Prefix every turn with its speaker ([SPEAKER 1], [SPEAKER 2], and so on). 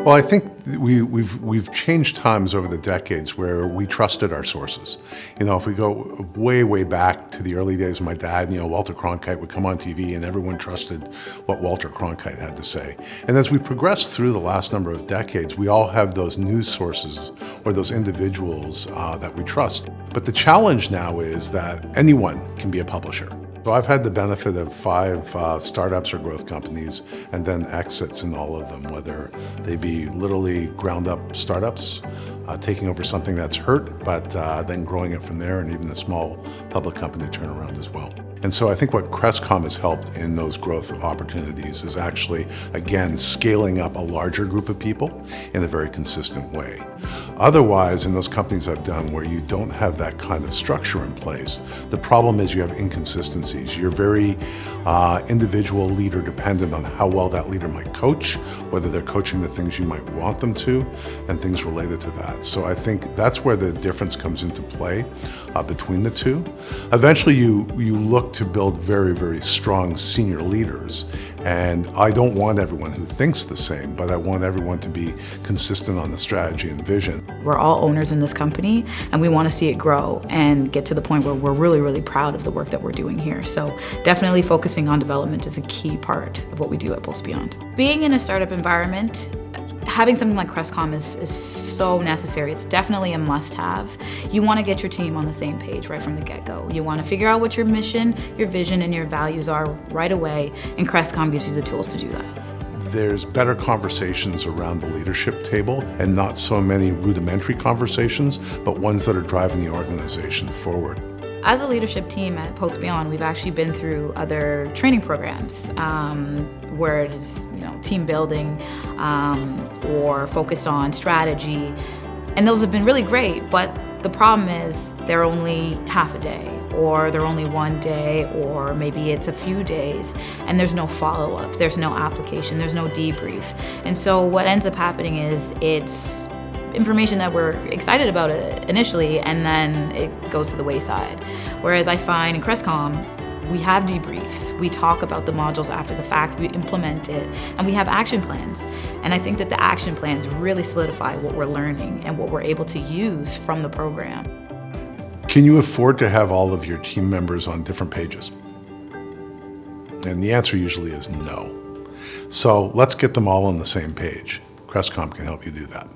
[SPEAKER 1] Well, I think we've changed times over the decades where we trusted our sources. You know, if we go way back to the early days of my dad, you know, Walter Cronkite would come on TV and everyone trusted what Walter Cronkite had to say. And as we progress through the last number of decades, we all have those news sources or those individuals that we trust. But the challenge now is that anyone can be a publisher. So I've had the benefit of 5 startups or growth companies and then exits in all of them, whether they be literally ground up startups, taking over something that's hurt, but then growing it from there, and even a small public company turnaround as well. And so I think what Crestcom has helped in those growth opportunities is actually, again, scaling up a larger group of people in a very consistent way. Otherwise, in those companies I've done where you don't have that kind of structure in place, the problem is you have inconsistencies. You're very individual leader dependent on how well that leader might coach, whether they're coaching the things you might want them to, and things related to that. So I think that's where the difference comes into play between the two. Eventually you look to build very strong senior leaders, and I don't want everyone who thinks the same, but I want everyone to be consistent on the strategy and vision.
[SPEAKER 2] We're all owners in this company, and we want to see it grow and get to the point where we're really proud of the work that we're doing here. So definitely focusing on development is a key part of what we do at Pulse Beyond. Being in a startup environment, having something like Crestcom is so necessary. It's definitely a must-have. You want to get your team on the same page right from the get-go. You want to figure out what your mission, your vision, and your values are right away, and Crestcom gives you the tools to do that.
[SPEAKER 1] There's better conversations around the leadership table and not so many rudimentary conversations, but ones that are driving the organization forward.
[SPEAKER 2] As a leadership team at Pulse Beyond, we've actually been through other training programs where it's team building or focused on strategy, and those have been really great, but the problem is they're only half a day, or they're only one day, or maybe it's a few days, and there's no follow-up, there's no application, there's no debrief. And so what ends up happening is it's information that we're excited about it initially, and then it goes to the wayside. Whereas I find in Crestcom, we have debriefs, we talk about the modules after the fact, we implement it, and we have action plans. And I think that the action plans really solidify what we're learning and what we're able to use from the program.
[SPEAKER 1] Can you afford to have all of your team members on different pages? And the answer usually is no. So let's get them all on the same page. Crestcom can help you do that.